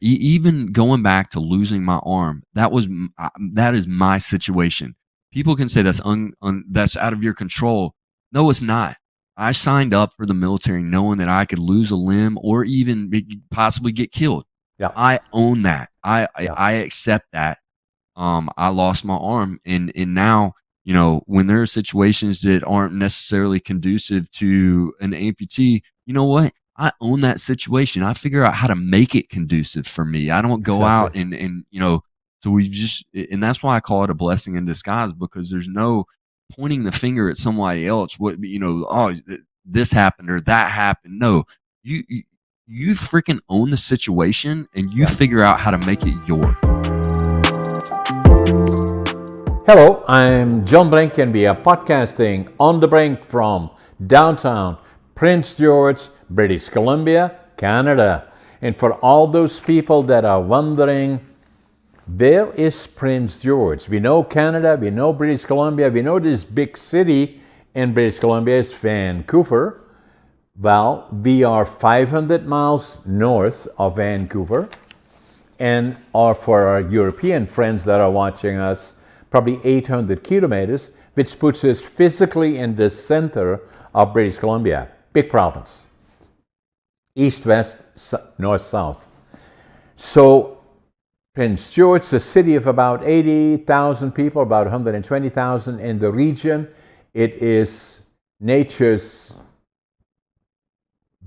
even going back to losing my arm, that is my situation. People can say that's out of your control. No, it's not. I signed up for the military knowing that I could lose a limb or even possibly get killed. Yeah. I own that. Yeah. I accept that. I lost my arm, and now, when there are situations that aren't necessarily conducive to an amputee, you know what? I own that situation. I figure out how to make it conducive for me. I don't go Exactly. out and so and that's why I call it a blessing in disguise, because there's no pointing the finger at somebody else. Oh, this happened or that happened. No, you freaking own the situation and you Yeah. figure out how to make it yours. Hello, I'm John Brink, and we are podcasting on the Brink from downtown Prince George, British Columbia, Canada. And for all those people that are wondering, where is Prince George? We know Canada, we know British Columbia, we know this big city in British Columbia is Vancouver. Well, we are 500 miles north of Vancouver. And for our European friends that are watching us, probably 800 kilometers, which puts us physically in the center of British Columbia. Big province. East, west, north, south. So Prince George, a city of about 80,000 people, about 120,000 in the region. It is nature's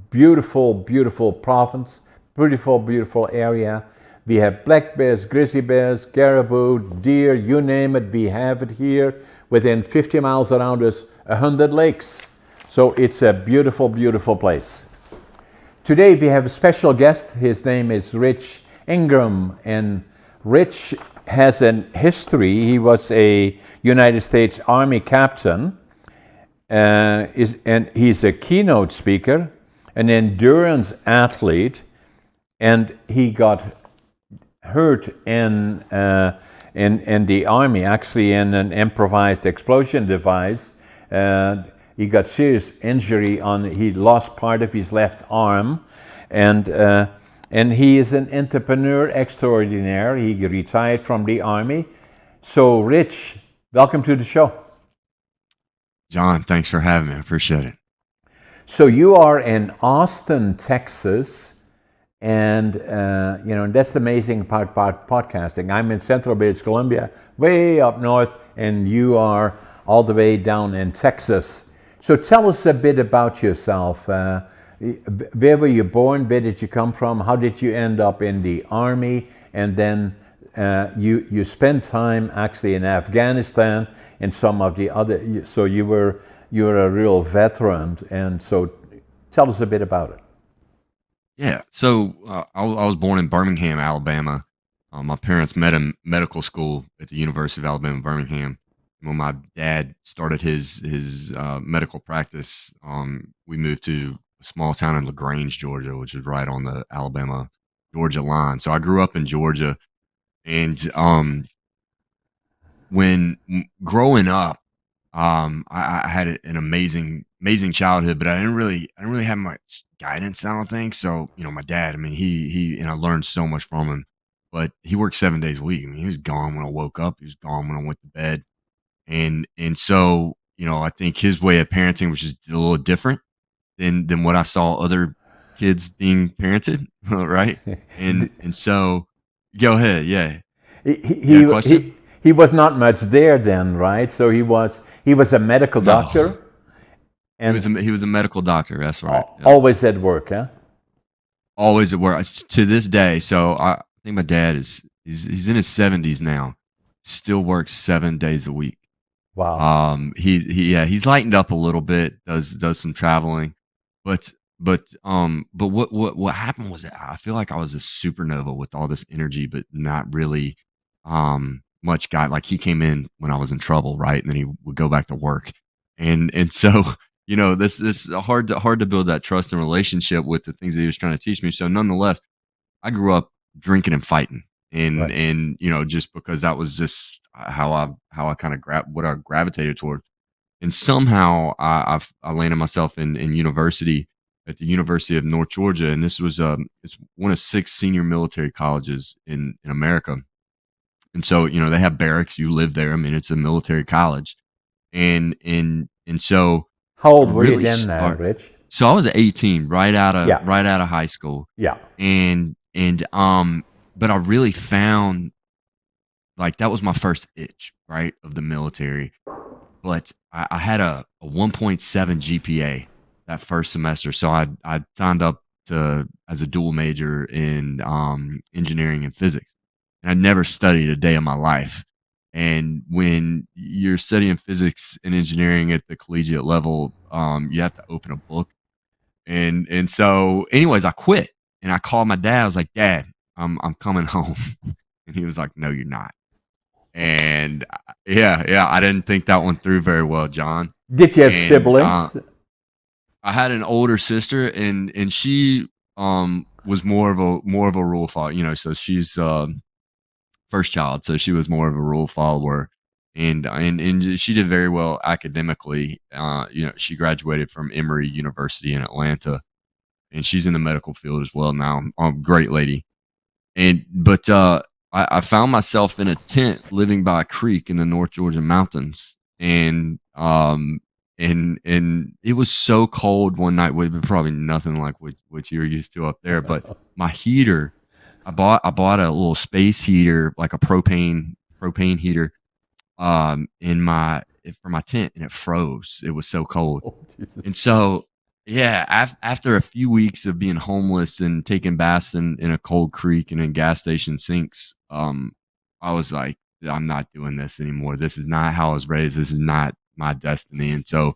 beautiful, beautiful province, beautiful, beautiful area. We have black bears, grizzly bears, caribou, deer, you name it, we have it here. Within 50 miles around us, 100 lakes. So it's a beautiful, beautiful place. Today we have a special guest. His name is Rich Ingram, and Rich has a history. He was a United States Army captain, and he's a keynote speaker, an endurance athlete, and he got hurt in the Army, actually in an improvised explosion device. He got serious injury he lost part of his left arm, and he is an entrepreneur extraordinaire. He retired from the Army. So, Rich, welcome to the show. John, thanks for having me. I appreciate it. So you are in Austin, Texas, and that's the amazing part about podcasting. I'm in Central British Columbia, way up north, and you are all the way down in Texas. So tell us a bit about yourself. Where were you born? Where did you come from? How did you end up in the Army? And then you spent time actually in Afghanistan and some of the other. So you're a real veteran, and so tell us a bit about it. Yeah, so I was born in Birmingham, Alabama. My parents met in medical school at the University of Alabama, Birmingham. When my dad started his medical practice, we moved to a small town in LaGrange, Georgia, which is right on the Alabama-Georgia line. So I grew up in Georgia, and when growing up, I had an amazing childhood, but I didn't really have much guidance, I don't think. So, my dad, I mean, he and I learned so much from him, but he worked 7 days a week. I mean, he was gone when I woke up. He was gone when I went to bed. And so, I think his way of parenting was just a little different than what I saw other kids being parented, right? And so go ahead. Yeah. You got a question? He was not much there then, right? So he was a medical No. doctor, and He was a medical doctor. That's right. Yeah. always at work, huh? Always at work to this day. So I think my dad he's in his 70s now. Still works 7 days a week. Wow. He's lightened up a little bit. Does some traveling, but what happened was that I feel like I was a supernova with all this energy, but not really much guy. Like, he came in when I was in trouble, right, and then he would go back to work, and so this is hard to build that trust and relationship with the things that he was trying to teach me. So nonetheless, I grew up drinking and fighting, and Right. and just because that was just how I kind of what I gravitated toward. And somehow I landed myself in university, at the University of North Georgia, and this was it's one of 6 senior military colleges in America. And so, they have barracks. You live there. I mean, it's a military college, and so How I old were you really then, start. Rich? So I was 18, Yeah, right out of high school, yeah. but I really found like that was my first itch, right, of the military. But I had a 1.7 GPA that first semester, so I signed up to as a dual major in engineering and physics, and I never studied a day of my life. And when you're studying physics and engineering at the collegiate level, you have to open a book, and so, anyways, I quit and I called my dad. I was like, "Dad, I'm coming home," and he was like, "No, you're not." And yeah, I didn't think that one through very well, John. Did you have And siblings? I had an older sister, and she was more of a rule follower. So she's first child, so she was more of a rule follower, and she did very well academically. She graduated from Emory University in Atlanta, and she's in the medical field as well now. Great lady. I found myself in a tent living by a creek in the North Georgia mountains, and it was so cold one night. Well, probably nothing like what you're used to up there. But my heater, I bought a little space heater, like a propane heater, in my for my tent, and it froze. It was so cold. Oh, Jesus. And so, yeah, after a few weeks of being homeless and taking baths in a cold creek and in gas station sinks, I was like, I'm not doing this anymore. This is not how I was raised. This is not my destiny. And so,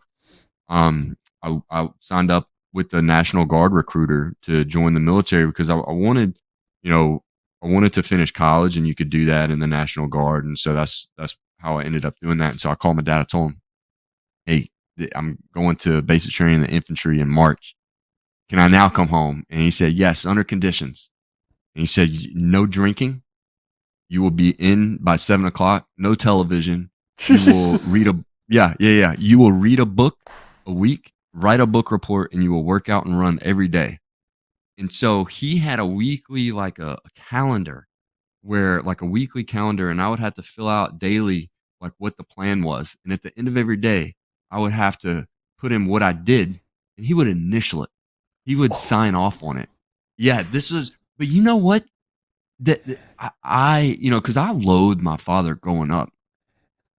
I signed up with the National Guard recruiter to join the military because I wanted, you know, I wanted to finish college, and you could do that in the National Guard. And so that's how I ended up doing that. And so I called my dad. I told him, "Hey, I'm going to basic training in the infantry in March. Can I now come home?" And he said, "Yes, under conditions." And he said, "No drinking. You will be in by 7 o'clock. No television. You will read a yeah. You will read a book a week, write a book report, and you will work out and run every day." And so he had a weekly, like a calendar, where like a weekly calendar, and I would have to fill out daily like what the plan was. And at the end of every day, I would have to put in what I did, and he would initial it. He would sign off on it. Yeah, this was, but you know what? That because I loathed my father growing up,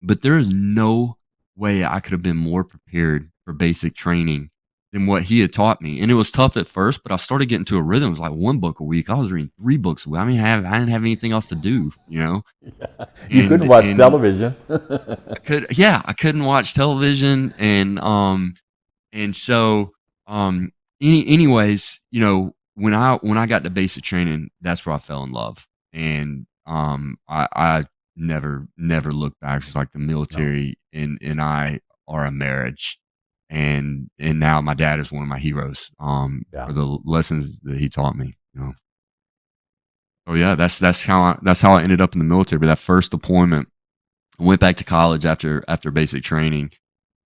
but there is no way I could have been more prepared for basic training than what he had taught me. And it was tough at first, but I started getting to a rhythm. It was like one book a week. I was reading 3 books a week. I mean, I didn't have anything else to do. You couldn't And watch and television. I couldn't watch television, and so, anyways, when I got to basic training, that's where I fell in love, and I never looked back. It's like the No, military and I are a marriage, and now my dad is one of my heroes, yeah, for the lessons that he taught me. So yeah, that's how I ended up in the military. But that first deployment, I went back to college after basic training,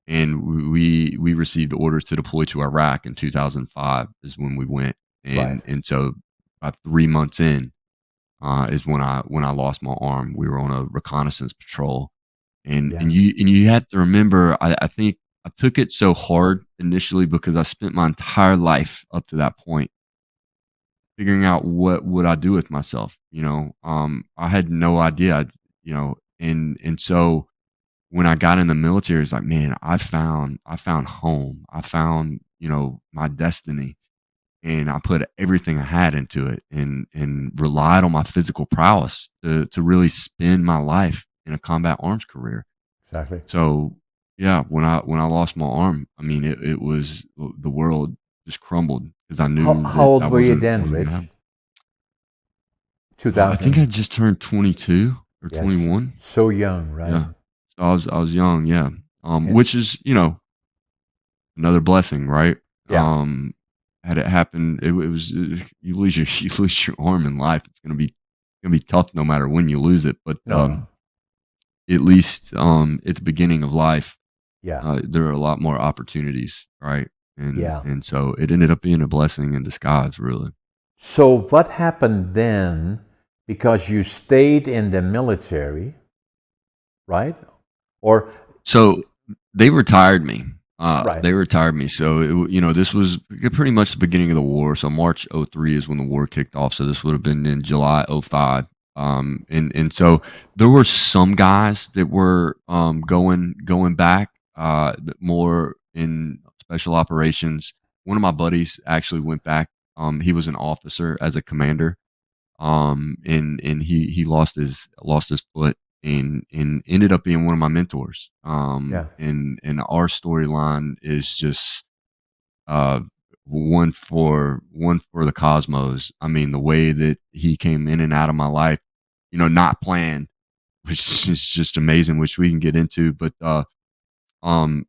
and we received orders to deploy to Iraq in 2005 is when we went, right. and so about 3 months in, is when I lost my arm. We were on a reconnaissance patrol, and Yeah, you have to remember, I think I took it so hard initially because I spent my entire life up to that point figuring out what would I do with myself. I had no idea. And so when I got in the military, it's like, man, I found home. I found, my destiny. And I put everything I had into it, and relied on my physical prowess to really spend my life in a combat arms career. exactly. So yeah, when I lost my arm, I mean, it was the world just crumbled because I How, knew how that old that were you wasn't then, gonna Rich? happen. I think I 2000. just turned 22 or Yes, 21. so young, right? Yeah. So I was young, yeah. And Which is, another blessing, right? yeah, Had it happened, it was you lose your you lose your arm in life. It's gonna be tough no matter when you lose it. But no, no, at least at the beginning of life, yeah. there are a lot more opportunities, right? Yeah. and so it ended up being a blessing in disguise, really. So what happened then? Because you stayed in the military, right? Or So they retired me. right. They retired me. So this was pretty much the beginning of the war. So March '03 is when the war kicked off. So this would have been in July '05. And so there were some guys that were going back more in special operations. One of my buddies actually went back. He was an officer as a commander, and he lost his foot and ended up being one of my mentors. Yeah. And our storyline is just uh one for the cosmos. I mean, the way that he came in and out of my life, not planned, which is just amazing, which we can get into. But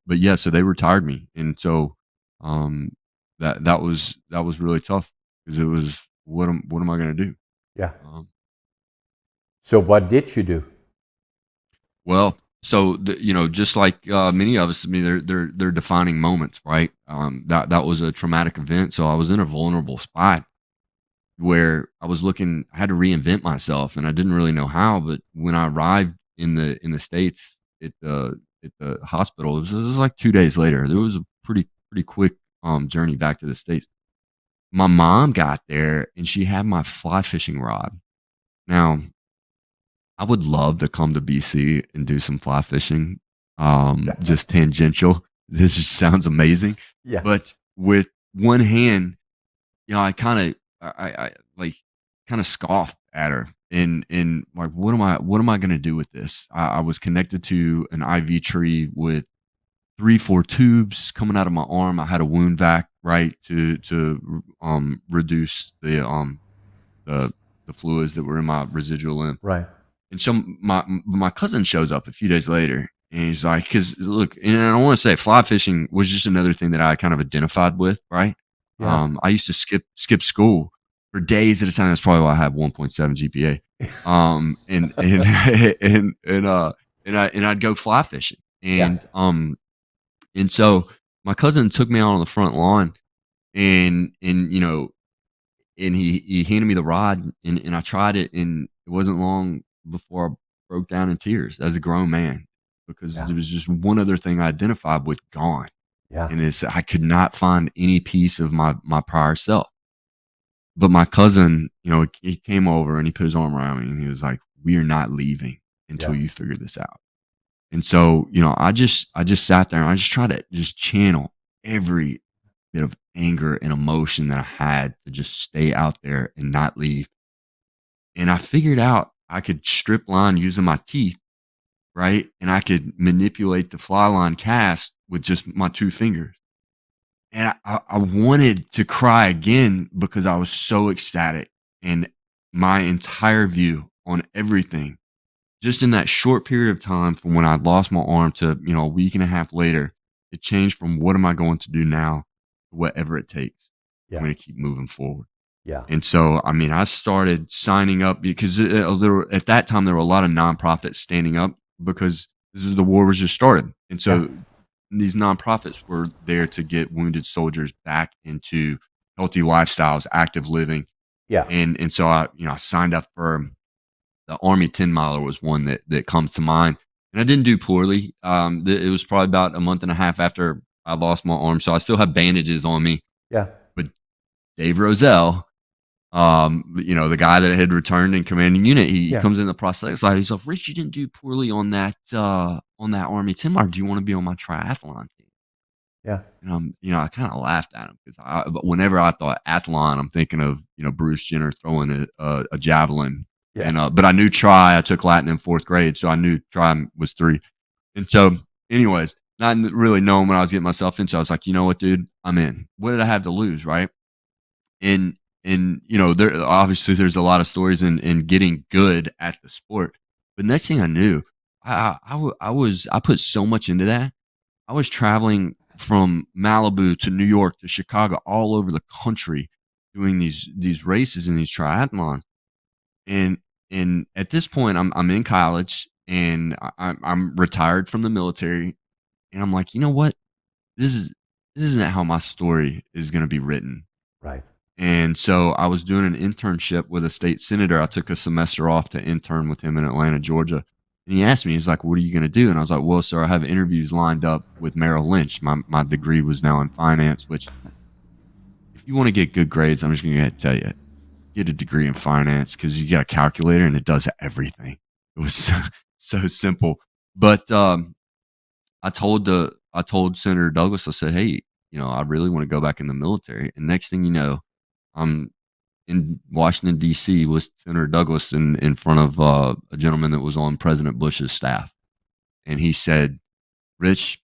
yeah, so they retired me, and so um that was really tough because it was what am I gonna do? Yeah. Um, So what did you do? Well, so just like many of us, I mean, they're defining moments, right? That was a traumatic event, so I was in a vulnerable spot where I had to reinvent myself, and I didn't really know how. But when I arrived in the states at the hospital, it was like 2 days later. There was a pretty quick journey back to the states. My mom got there, and she had my fly fishing rod. Now, I would love to come to BC and do some fly fishing, Yeah. just tangential. This just sounds amazing. Yeah. But with one hand, I kinda I like, kinda scoffed at her and like, what am I gonna do with this? I was connected to an IV tree with 3, 4 tubes coming out of my arm. I had a wound vac, right, to reduce the the fluids that were in my residual limb. Right. And so my cousin shows up a few days later, and he's like, "Because look," and I want to say fly fishing was just another thing that I kind of identified with, right? Yeah. I used to skip school for days at a time. That's probably why I have 1.7 GPA. And and I'd go fly fishing, Yeah. and so my cousin took me out on the front lawn, and he handed me the rod, and I tried it, and it wasn't long before I broke down in tears as a grown man because Yeah. there was just one other thing I identified with gone, Yeah. and it's I could not find any piece of my prior self. But my cousin, he came over and he put his arm around me and he was like, "We are not leaving until Yeah. you figure this out." And so, I just sat there and I just tried to just channel every bit of anger and emotion that I had to just stay out there and not leave. And I figured out I could strip line using my teeth, right? And I could manipulate the fly line cast with just my 2 fingers. And I wanted to cry again because I was so ecstatic. And my entire view on everything, just in that short period of time from when I lost my arm to, a week and a half later, it changed from what am I going to do now to whatever it takes. I'm Yeah. going to keep moving forward. Yeah. And so, I mean, I started signing up because at that time there were a lot of nonprofits standing up because the war was just started, and Yeah. so these nonprofits were there to get wounded soldiers back into healthy lifestyles, active living, Yeah. and so I signed up for the Army 10 miler was one that comes to mind, and I didn't do poorly. It was probably about a month and a half after I lost my arm, so I still have bandages on me. Yeah. But Dave Roselle, the guy that had returned in commanding unit, he Yeah. comes in the prosthetics lab. He's like, "Rich, you didn't do poorly on that Army 10 miler. Do you want to be on my triathlon team?" Yeah. And I kind of laughed at him because but whenever I thought athlon, I'm thinking of Bruce Jenner throwing a javelin, Yeah. but I knew tri. I took Latin in fourth grade, so I knew tri was three. And so, anyways, not really knowing what I was getting myself into, I was like, you know what, dude, I'm in. What did I have to lose, right? And there obviously there's a lot of stories in getting good at the sport. But next thing I knew, I put so much into that. I was traveling from Malibu to New York to Chicago, all over the country, doing these races and these triathlons. And at this point, I'm in college and I'm retired from the military, and I'm like, you know what? This is this isn't how my story is going to be written. Right. And so I was doing an internship with a state senator. I took a semester off to intern with him in Atlanta, Georgia. And he asked me, he's like, "What are you going to do?" And I was like, "Well, sir, I have interviews lined up with Merrill Lynch." My degree was now in finance, which, if you want to get good grades, I'm just going to tell you, get a degree in finance because you got a calculator and it does everything. It was so simple. But I told Senator Douglas, I said, "Hey, I really want to go back in the military." And next thing you know, I'm in Washington D.C. with Senator Douglas in front of a gentleman that was on President Bush's staff, and he said, "Rich,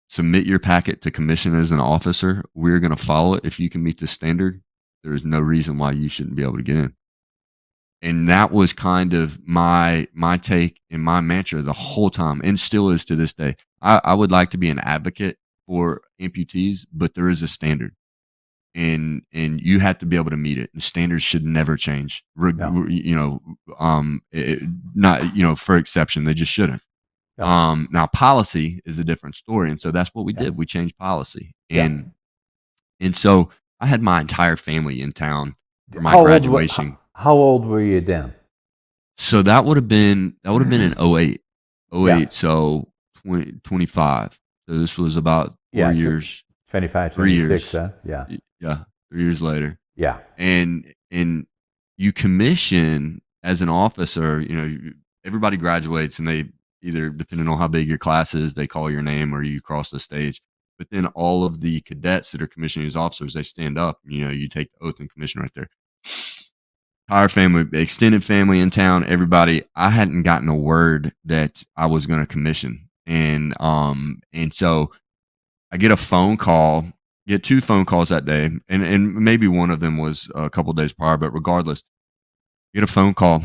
submit your packet to commission as an officer. We're going to follow it. If you can meet the standard, there is no reason why you shouldn't be able to get in." And that was kind of my take and my mantra the whole time, and still is to this day. I would like to be an advocate for amputees, but there is a standard, and you have to be able to meet it. And standards should never change. No. Not for exception, they just shouldn't. Yeah. Now policy is a different story, and so that's what we Yeah. did. We changed policy, Yeah. and so I had my entire family in town for my How old were how, graduation. how old were you then? So that would have been in '08. Yeah. '08, so 2025. So this was about 4 Yeah. years, 25, 3 26, years. huh? Yeah. Yeah, 3 years later. Yeah. And you commission as an officer, everybody graduates and they either, depending on how big your class is, they call your name or you cross the stage. But then all of the cadets that are commissioning as officers, they stand up, you take the oath and commission right there. Entire family, extended family in town, everybody. I hadn't gotten a word that I was going to commission, and so I get a phone call, get two phone calls that day, and maybe one of them was a couple days prior, but regardless, get a phone call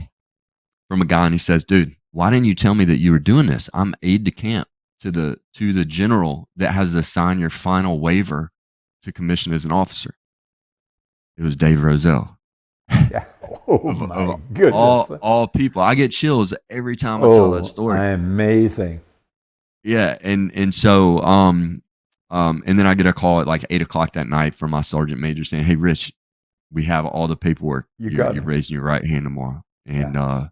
from a guy, and he says, "Dude, why didn't you tell me that you were doing this? I'm aide de camp to the general that has to sign your final waiver to commission as an officer." It was Dave Rozelle. Yeah. Oh Of my goodness. all people. I get chills every time I tell that Oh, story. amazing. Yeah, and so, and then I get a call at, like, 8 o'clock that night from my sergeant major saying, "Hey, Rich, we have all the paperwork. You got You're it. raising your right hand tomorrow." Yeah.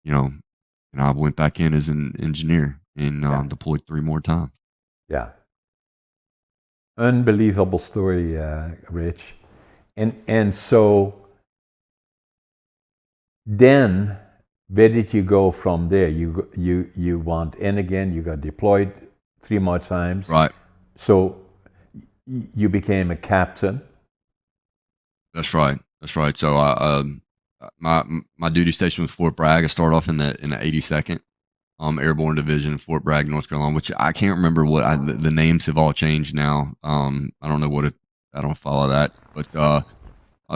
You know, and I went back in as an engineer and, Yeah. deployed 3 more times. Yeah. Unbelievable story, Rich. And so then where did you go from there? You went in again, you got deployed 3 more times. Right. So you became a captain. That's right. That's right. So, my duty station was Fort Bragg. I started off in the 82nd. Airborne Division in Fort Bragg, North Carolina, which I can't remember what the names have all changed now. I don't know I don't follow that, but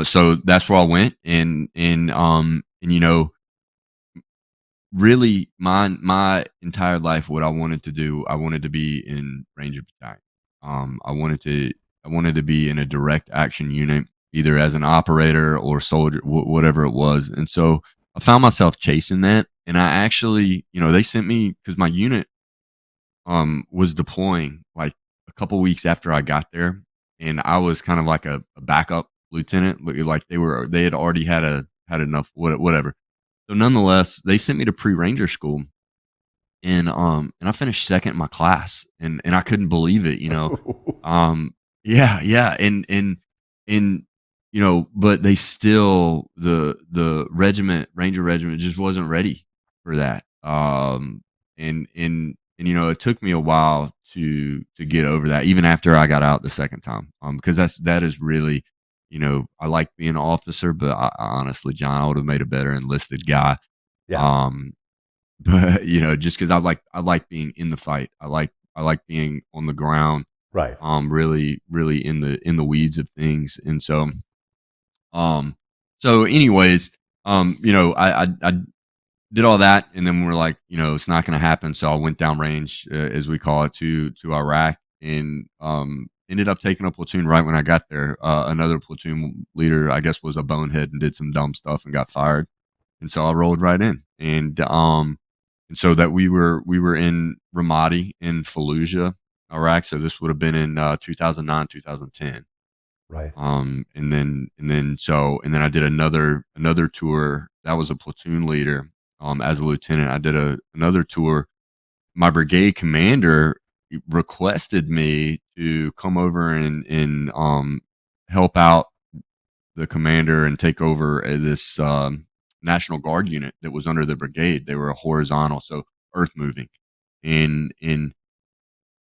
so that's where I went, and really my entire life, what I wanted to do, I wanted to be in Ranger Battalion. I wanted to be in a direct action unit, either as an operator or soldier, whatever it was, and so I found myself chasing that, and I actually, they sent me because my unit was deploying like a couple weeks after I got there, and I was kind of like a backup lieutenant, but like they had already had enough whatever. So nonetheless, they sent me to pre-ranger school, and I finished second in my class, and I couldn't believe it. Yeah, yeah, and but they still, the regiment, Ranger regiment, just wasn't ready for that. And it took me a while to get over that, even after I got out the second time, because that is really, I like being an officer, but I honestly, John, I would have made a better enlisted guy. Yeah. Um, but just because I like being in the fight, I like being on the ground, Right. really, really in the weeds of things, and um, so anyways, I did all that, and then we're like, it's not going to happen. So I went downrange, as we call it, to Iraq, and ended up taking a platoon right when I got there. Another platoon leader, I guess, was a bonehead and did some dumb stuff and got fired, and so I rolled right in, and so that we were in Ramadi in Fallujah, Iraq. So this would have been in 2009, 2010. Right. And then I did another tour. That was a platoon leader. As a lieutenant, I did another tour. My brigade commander requested me to come over and help out the commander and take over this National Guard unit that was under the brigade. They were a horizontal, so earth moving, and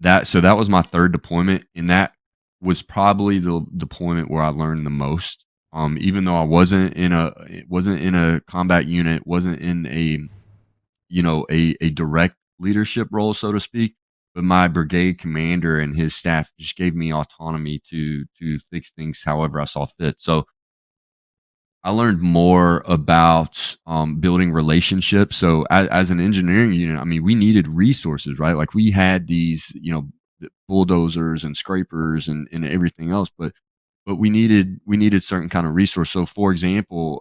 that was my third deployment, and that was probably the deployment where I learned the most. Even though I wasn't in a combat unit, wasn't in a direct leadership role, so to speak. But my brigade commander and his staff just gave me autonomy to fix things however I saw fit. So I learned more about building relationships. So as an engineering unit, I mean, we needed resources, right? Like we had these, bulldozers and scrapers and everything else, but we needed certain kind of resource. So, for example,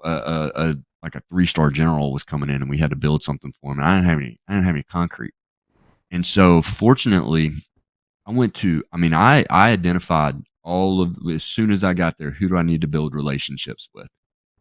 like a 3-star general was coming in, and we had to build something for him. And I didn't have any concrete, and so fortunately, I identified all of as soon as I got there, who do I need to build relationships with?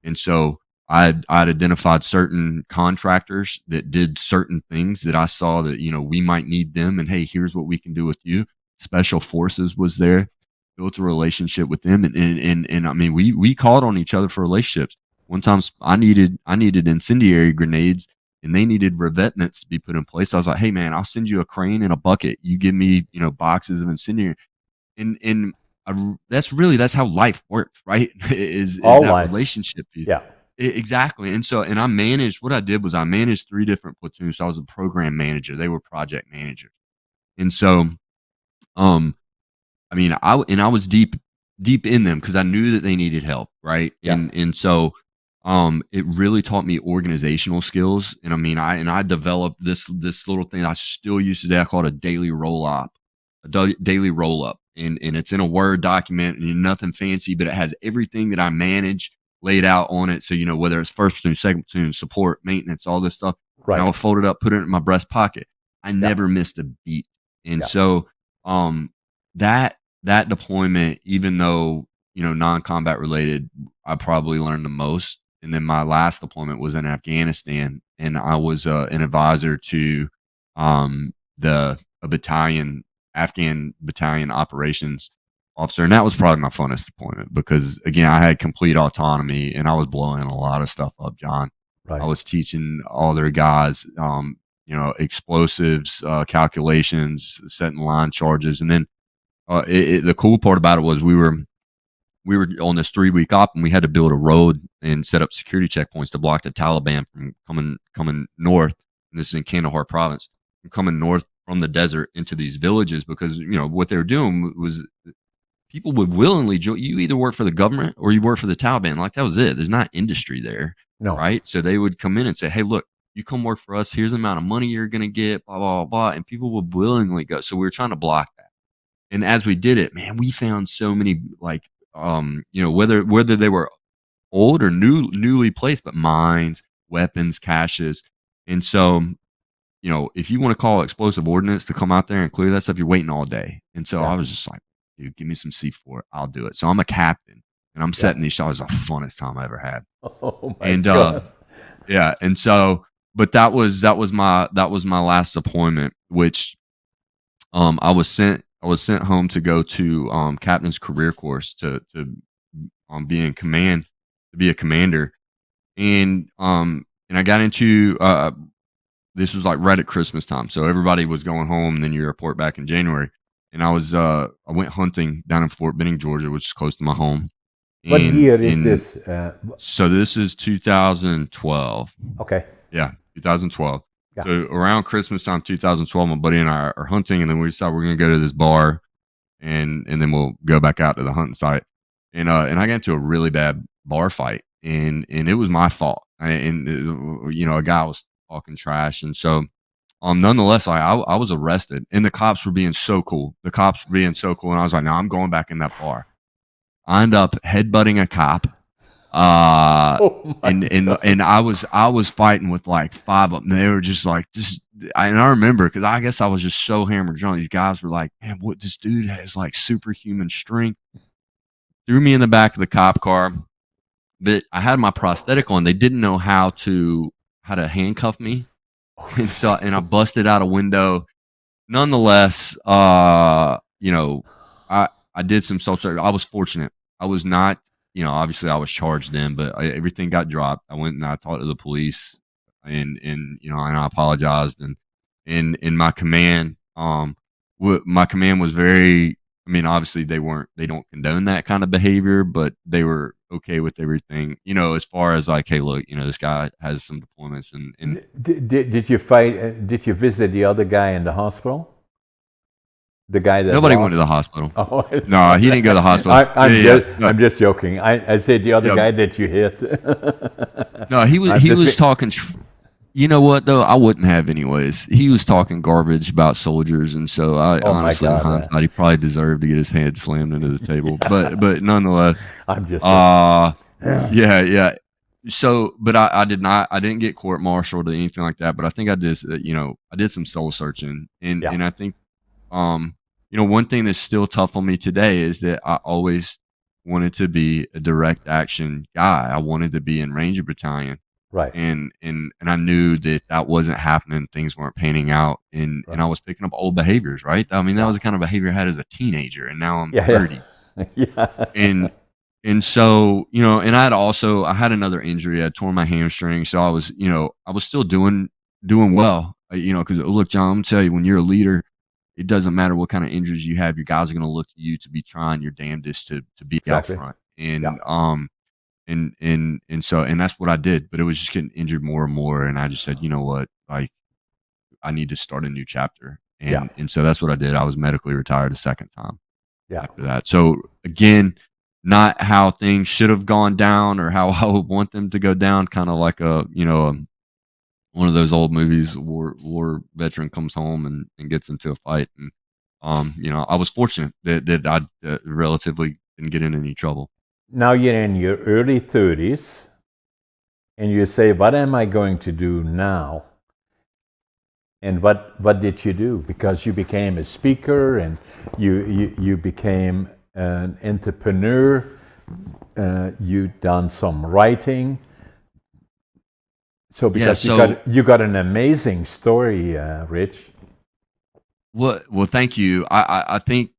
And so I'd identified certain contractors that did certain things that I saw that, we might need them. And hey, here's what we can do with you. Special forces was there, built a relationship with them. And I mean, we called on each other for relationships. One time I needed incendiary grenades and they needed revetments to be put in place. I was like, hey man, I'll send you a crane and a bucket. You give me, boxes of incendiary and that's how life works, right? Is All that life. relationship piece. Yeah. Exactly. And I managed what I did was I managed 3 different platoons. So I was a program manager. They were project managers. And so um I was deep in them because I knew that they needed help, right? Yeah. And so it really taught me organizational skills. And I developed this little thing I still use today. I call it a daily roll up, daily roll up. And it's in a Word document and nothing fancy, but it has everything that I manage laid out on it. So, whether it's first platoon, second platoon, support, maintenance, all this stuff. And I Right. would fold it up, put it in my breast pocket. I Yeah. never missed a beat. And Yeah. so um that deployment, even though, non-combat related, I probably learned the most. And then my last deployment was in Afghanistan, and I was an advisor to the a battalion, Afghan battalion operations officer, and that was probably my funnest deployment because again, I had complete autonomy and I was blowing a lot of stuff up, John. I Right. was teaching all their guys, explosives, calculations, setting line charges, and then the cool part about it was we were on this 3-week op, and we had to build a road and set up security checkpoints to block the Taliban from coming north. And this is in Kandahar province, from coming north from the desert into these villages because what they were doing was people would willingly join. You either work for the government or you work for the Taliban. Like that was it. There's not industry there, No. right? So they would come in and say, "Hey, look, you come work for us. Here's the amount of money you're gonna get." Blah blah blah, blah. And people would willingly go. So we were trying to block that. And as we did it, man, we found so many like whether they were old or newly placed, but mines, weapons, caches. And so, if you want to call explosive ordnance to come out there and clear that stuff, you're waiting all day. And so Yeah. I was just like, dude, give me some C4. I'll do it. So I'm a captain and I'm Yeah. setting these shots. It was the funnest time I ever had. Oh my And God. yeah, and so but that was my last deployment, which I was sent home to go to captain's career course to be in command, to be a commander. And I got into this was like right at Christmas time. So everybody was going home and then you report back in January. And I went hunting down in Fort Benning, Georgia, which is close to my home. What And year is in this? So this is 2012. Okay. Yeah, 2012. Yeah. So around Christmas time, 2012, my buddy and I are hunting, and then we decide we're gonna go to this bar, and then we'll go back out to the hunting site. And I got into a really bad bar fight, and it was my fault. A guy was talking trash, and so nonetheless, I was arrested, and the cops were being so cool. The cops were being so cool, and I was like, no, I'm going back in that bar. I end up headbutting a cop. Uh Oh my and God. I was fighting with like 5 of them. They were just like just and I remember because I guess I was just so hammered drunk. These guys were like, "Man, what this dude has like superhuman strength." Threw me in the back of the cop car, but I had my prosthetic on. They didn't know how to handcuff me, and I busted out a window. Nonetheless, I did some self-service. I was fortunate. I was not, obviously I was charged then, but everything got dropped. I went and I talked to the police, and I apologized, and my command, my command was very. I mean, obviously they don't condone that kind of behavior, but they were okay with everything. As far as like, hey, look, this guy has some deployments, and Did you fight? Did you visit the other guy in the hospital? The guy that nobody went to the lost? hospital. Oh, No, he didn't go to the hospital. Yeah, yeah, yeah. No, I'm just joking. I said the other yeah. guy that you hit. No, I'm he just was be- talking. You know what though? I wouldn't have anyways. He was talking garbage about soldiers, and so I oh my honestly, in God, hindsight, he probably deserved to get his head slammed into the table. But nonetheless, I'm just joking. uh, yeah, yeah. So, but I did not. I didn't get court martialed or anything like that. But I think I did. I did some soul searching, Yeah, and I think um, one thing that's still tough on me today is that I always wanted to be a direct action guy. I wanted to be in Ranger Battalion, right, and I knew that that wasn't happening. Things weren't panning out, and right. I was picking up old behaviors. Right? I mean, that Yeah, was the kind of behavior I had as a teenager, and now I'm yeah, 30. yeah, yeah. And and so, and I had another injury. I tore my hamstring, so I was still doing well. Because look, John, I'm gonna tell you, when you're a leader, it doesn't matter what kind of injuries you have. Your guys are gonna look to you to be trying your damnedest to be out Exactly. front. Yeah, And that's what I did. But it was just getting injured more and more, and I just said, you know what, like I need to start a new chapter. yeah, And so that's what I did. I was medically retired a second time yeah. after that. So again, not how things should have gone down or how I would want them to go down. Kind of like one of those old movies, war veteran comes home and gets into a fight. And I was fortunate that I relatively didn't get in any trouble. Now you're in your early 30s, and you say, "What am I going to do now?" And what did you do? Because you became a speaker, and you became an entrepreneur. You done some writing. So Yeah. because So you got an amazing story, Rich. well, thank you. I think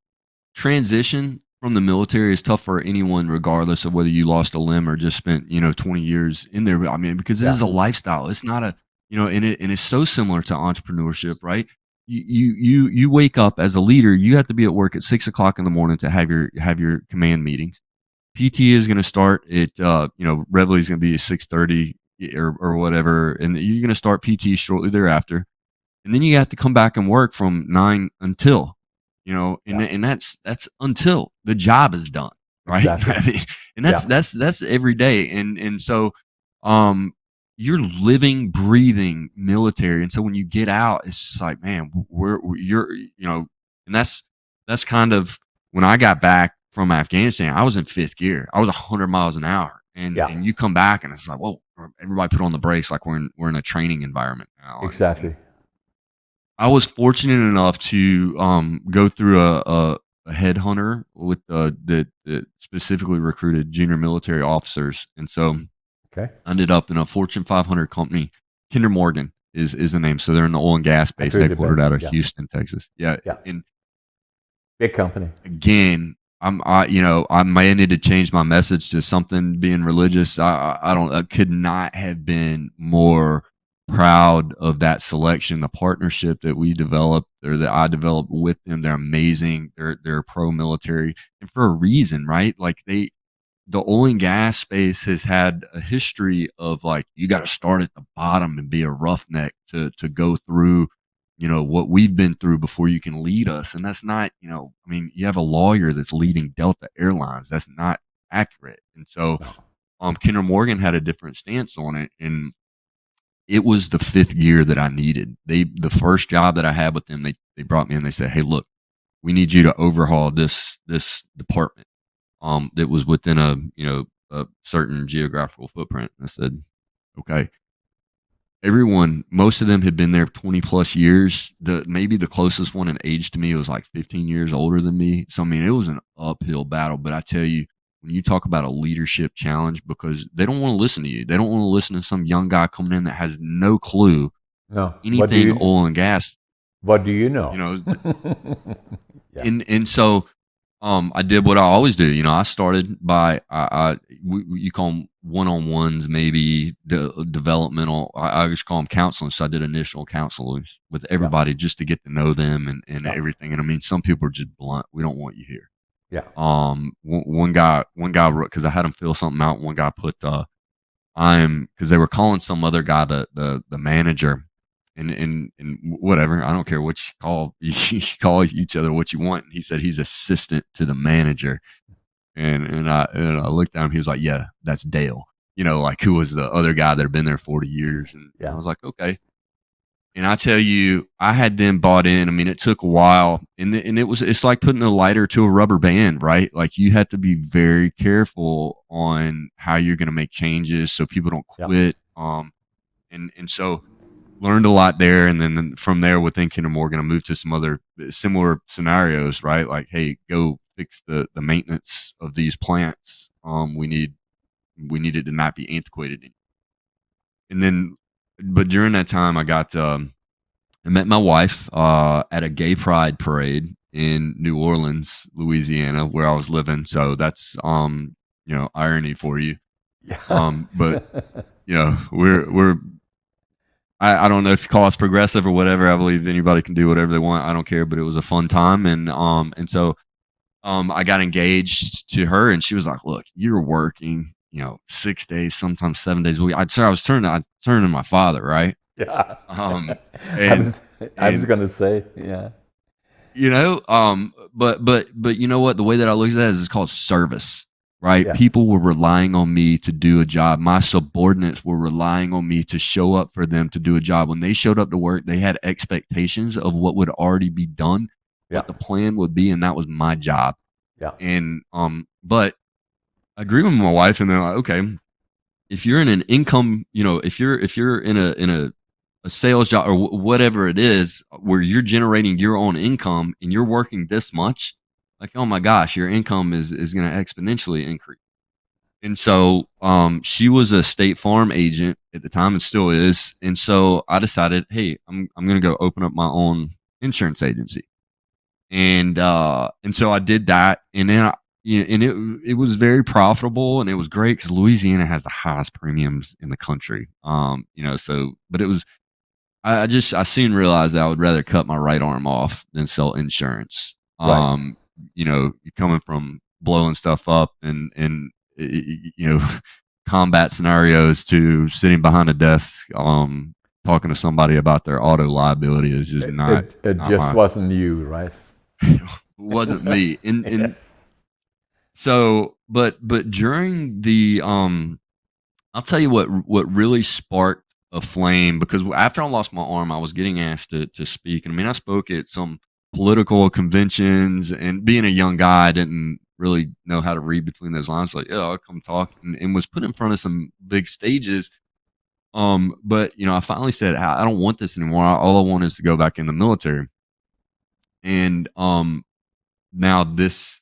transition from the military is tough for anyone, regardless of whether you lost a limb or just spent 20 years in there. I mean, because this Yeah, is a lifestyle. It's not a and it's so similar to entrepreneurship, right? You wake up as a leader. You have to be at work at 6 o'clock in the morning to have your command meetings. PT is going to start at Reveille is going to be at 6:30 or whatever, and you're going to start PT shortly thereafter, and then you have to come back and work from 9 until, yeah, and that's until the job is done, right? exactly. I mean, and Yeah, that's every day, and so um you're living breathing military, and so when you get out it's just like, man, you're and that's kind of when I got back from Afghanistan. I was in fifth gear. I was 100 miles an hour, yeah, and you come back and it's like, whoa, everybody put on the brakes, like we're in a training environment now. And exactly. I was fortunate enough to go through a headhunter with that specifically recruited junior military officers, and so Okay, I ended up in a Fortune 500 company. Kinder Morgan is the name. So they're in the oil and gas I've space, heard about headquartered it. out of Yeah, Houston, Texas. Yeah, yeah, and big company. again, I may need to change my message to something being religious. I don't. I could not have been more proud of that selection, the partnership that we developed or that I developed with them. They're amazing. They're pro military, and for a reason, right? Like the oil and gas space has had a history of like, you got to start at the bottom and be a roughneck to go through what we've been through before you can lead us. And that's not, I mean, you have a lawyer that's leading Delta Airlines. That's not accurate. And so No, Kinder Morgan had a different stance on it, and it was the fifth gear that I needed. The first job that I had with them, they brought me in. They said, hey, look, we need you to overhaul this department that was within a certain geographical footprint. And I said, okay. everyone, most of them had been there 20 plus years. Maybe the closest one in age to me was like 15 years older than me. So I mean, it was an uphill battle. But I tell you, when you talk about a leadership challenge, because they don't want to listen to you, they don't want to listen to some young guy coming in that has no clue No. anything oil and gas. What do you You know? know, Yeah. and so I did what I always do. You know, I started by you call them one-on-ones, maybe developmental. I just call them counseling. So I did initial counseling with Yeah. everybody just to get to know them and Yeah. everything. And I mean, some people are just blunt. We don't want you here. Yeah. One guy, because I had him fill something out. One guy put because they were calling some other guy the manager, and whatever. I don't care what you call you call each other what you want. And he said he's assistant to the manager, and I looked at him. He was like, "Yeah, that's Dale." You know, like who was the other guy that had been there 40 years, and I Yeah. was like, okay. And I tell you, I had them bought in. I mean, it took a while, and it's like putting a lighter to a rubber band, right? Like you have to be very careful on how you're going to make changes so people don't Yeah. quit. And so learned a lot there, and then from there within Kinder Morgan, I moved to some other similar scenarios, right? Like, hey, go fix the maintenance of these plants. We need it to not be antiquated, and then, but during that time, I met my wife at a gay pride parade in New Orleans, Louisiana, where I was living. So that's irony for you. Yeah. But we're I don't know if you call us progressive or whatever. I believe anybody can do whatever they want. I don't care, but it was a fun time, and so I got engaged to her, and she was like, "Look, you're working, 6 days, sometimes 7 days a week." I turned to my father, right? Yeah. Um, I and was I was and gonna say, yeah. but you know what? The way that I look at that is it's called service, right? Yeah. People were relying on me to do a job. My subordinates were relying on me to show up for them to do a job. When they showed up to work, they had expectations of what would already be done, Yeah. what the plan would be, and that was my job. Yeah. And but I agreed with my wife, and they're like, okay, if you're in an income, if you're in a sales job or whatever it is where you're generating your own income and you're working this much, like, oh my gosh, your income is going to exponentially increase. And so she was a State Farm agent at the time and still is. And so I decided, hey, I'm going to go open up my own insurance agency. And so I did that, and then it was very profitable, and it was great because Louisiana has the highest premiums in the country. So but it was I soon realized that I would rather cut my right arm off than sell insurance. Right. You're coming from blowing stuff up and combat scenarios to sitting behind a desk, talking to somebody about their auto liability is just It not it, it not just my wasn't you, right? wasn't me. And Yeah. and so but during the I'll tell you what really sparked a flame, because after I lost my arm, I was getting asked to speak. And I mean, I spoke at some political conventions, and being a young guy, I didn't really know how to read between those lines. Like, yeah, I'll come talk, and was put in front of some big stages. But I finally said, I don't want this anymore. All I want is to go back in the military. And now this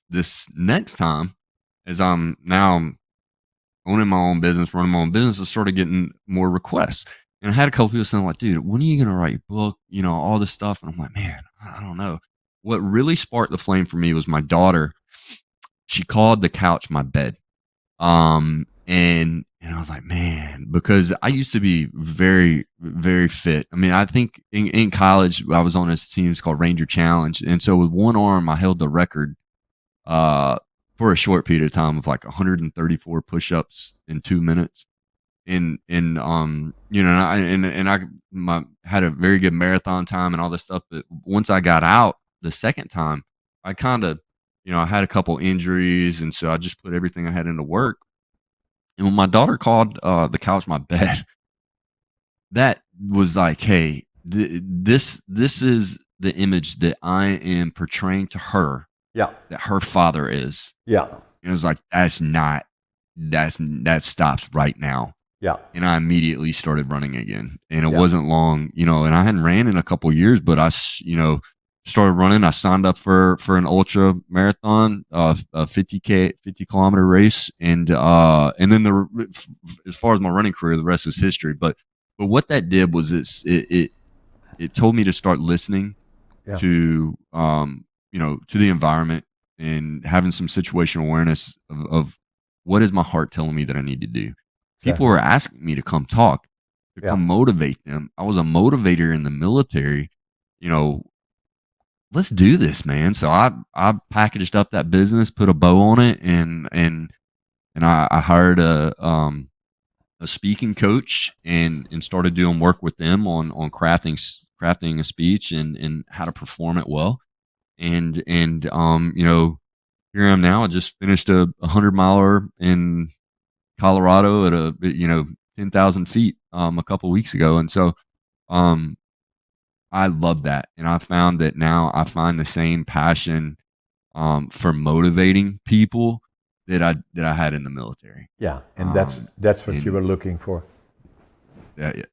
next time, as I'm now owning my own business, running my own business, I started getting more requests. And I had a couple people saying, like, dude, when are you gonna write your book? All this stuff. And I'm like, man, I don't know. What really sparked the flame for me was my daughter. She called the couch my bed. And I was like, man, because I used to be very, very fit. I mean, I think in college I was on this team called Ranger Challenge. And so with one arm I held the record uh, for a short period of time of like 134 push-ups in 2 minutes. And I had a very good marathon time and all this stuff. But once I got out the second time, I kind of, I had a couple injuries, and so I just put everything I had into work. And when my daughter called the couch my bed, that was like, hey, this is the image that I am portraying to her Yeah. that her father is. Yeah. And it was like, that stops right now. Yeah. and I immediately started running again. And it Yeah. wasn't long, and I hadn't ran in a couple years, but started running. I signed up for an ultra marathon, a 50 kilometer race, and then as far as my running career, the rest is history. But what that did was it told me to start listening Yeah. to to the environment and having some situational awareness of what is my heart telling me that I need to do. People Exactly. were asking me to come talk, to Yeah. come motivate them. I was a motivator in the military. You know, let's do this, man. So I packaged up that business, put a bow on it, and I hired a speaking coach and started doing work with them on crafting a speech and how to perform it well. Here I am now. I just finished a 100 miler in Colorado at 10,000 feet a couple weeks ago, and so um I love that, and I found that now I find the same passion for motivating people that I had in the military. Yeah. And Um, that's what you and were looking for.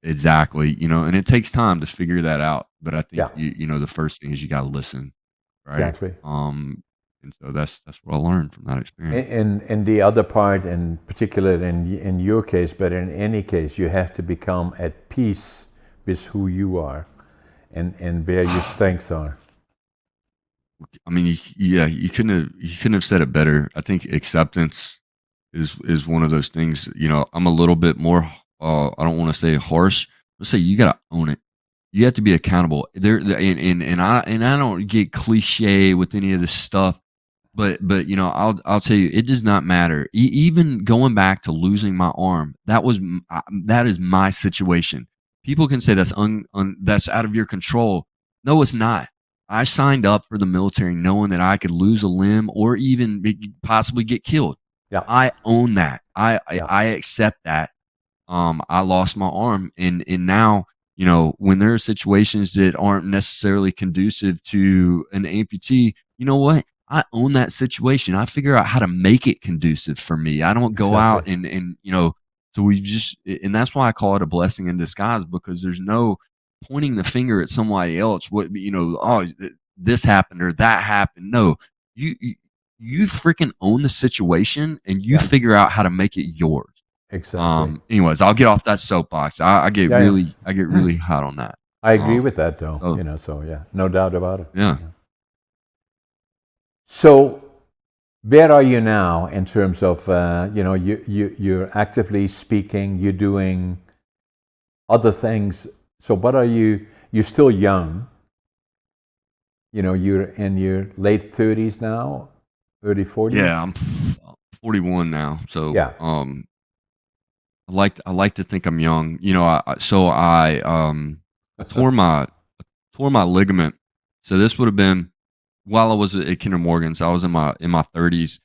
exactly, and it takes time to figure that out. But I think Yeah. the first thing is you got to listen, right? Exactly. And so that's what I learned from that experience. And the other part, in particular in your case, but in any case, you have to become at peace with who you are and where your strengths are. I mean, yeah, you couldn't have said it better. I think acceptance is one of those things. I'm a little bit more. I don't want to say harsh. Let's say you got to own it. You have to be accountable. And I don't get cliche with any of this stuff. But I'll tell you, it does not matter. Even going back to losing my arm, that is my situation. People can say that's out of your control. No, it's not. I signed up for the military knowing that I could lose a limb or even possibly get killed. Yeah. I own that. I I, Yeah. I accept that. I lost my arm, and now when there are situations that aren't necessarily conducive to an amputee. You know what? I own that situation. I figure out how to make it conducive for me. I don't go out Exactly. and. So and that's why I call it a blessing in disguise, because there's no pointing the finger at somebody else. Oh, this happened or that happened. No, you you, you freaking own the situation and you Yeah. figure out how to make it yours. Exactly. Anyways, I'll get off that soapbox. I get Yeah. Yeah. really, I get really hot on that. I agree Um, with that, though. so So yeah, no doubt about it. yeah, So where are you now in terms of you're actively speaking, you're doing other things. So what are you? You're still young. You're in your late 30s now, early yeah, 40s. I'm 41 now. So Yeah. I like to think I'm young. I tore my ligament. So this would have been while I was at Kinder Morgan. So I was in my 30s,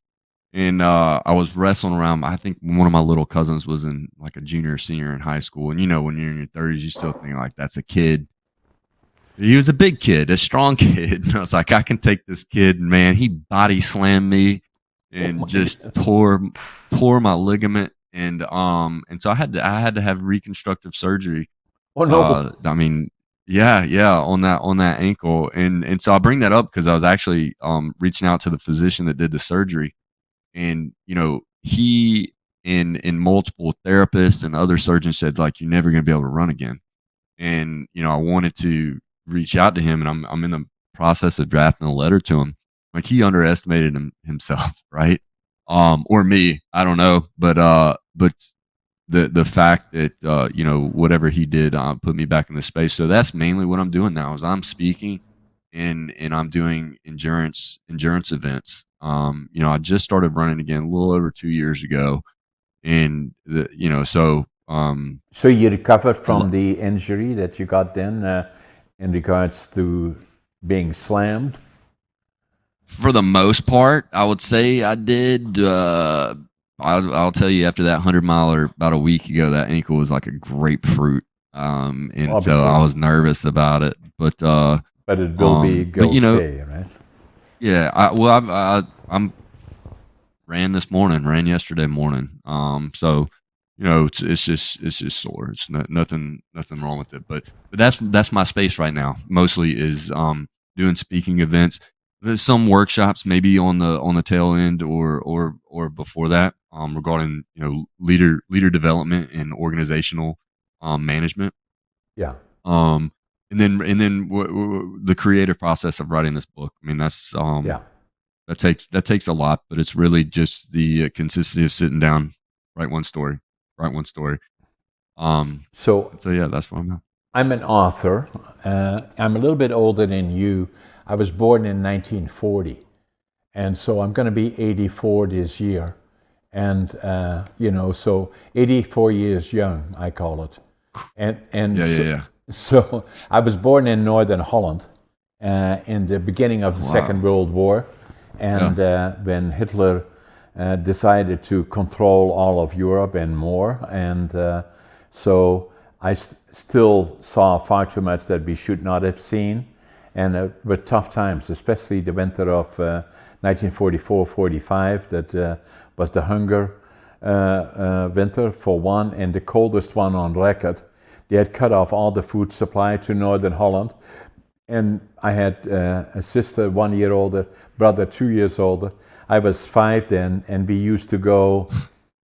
and I was wrestling around. I think one of my little cousins was in like a junior or senior in high school, and when you're in your 30s, you still think like that's a kid. He was a big kid, a strong kid. And I was like, I can take this kid. And man, he body slammed me Oh and my just God. tore my ligament. And so I had to have reconstructive surgery. Oh no. I mean, yeah, on that ankle. And so I bring that up because I was actually reaching out to the physician that did the surgery. And he and multiple therapists and other surgeons said, like, you're never gonna be able to run again. And I wanted to reach out to him, and I'm in the process of drafting a letter to him. Like, he underestimated himself, right? Or me, I don't know, but the fact that whatever he did put me back in the space. So that's mainly what I'm doing now is I'm speaking and I'm doing endurance events. I just started running again a little over 2 years ago, and So you recovered I from lo- the injury that you got then, in regards to being slammed. for the most part, I would say I did. I'll tell you, after that 100 miler about a week ago, that ankle was like a grapefruit. And so I Obviously, was nervous about it, but it will be but okay, right? yeah. I'm ran yesterday morning. So it's just sore. It's nothing wrong with it. But that's my space right now. Mostly is doing speaking events. There's some workshops maybe on the tail end or before that regarding leader development and organizational management. Yeah, Um, and then the creative process of writing this book. I mean, yeah. that takes a lot, but it's really just the consistency of sitting down, write one story, write one story. So And so yeah, that's what I'm at. I'm an author. I'm a little bit older than you. I was born in 1940, and so I'm going to be 84 this year. And so 84 years young, I call it. And Yeah, yeah, so, yeah. so I was born in Northern Holland in the beginning of the Wow. Second World War, Yeah. and when Hitler decided to control all of Europe and more, and so I still saw far too much that we should not have seen, and were tough times, especially the winter of 1944-45. That was the hunger winter for one, and the coldest one on record. They had cut off all the food supply to Northern Holland, and I had a sister 1 year older, brother 2 years older. I was 5 then, and we used to go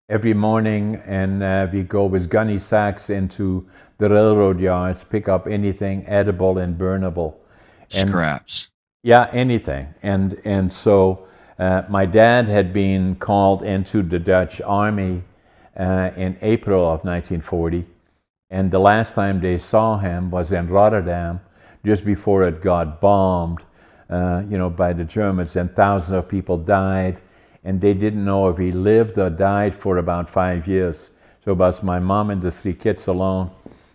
every morning, and we go with gunny sacks into the railroad yards, pick up anything edible and burnable, and Scraps. yeah, anything. And so my dad had been called into the Dutch army in April of 1940, and the last time they saw him was in Rotterdam, just before it got bombed, by the Germans, and thousands of people died, and they didn't know if he lived or died for about 5 years. So it was my mom and the 3 kids alone.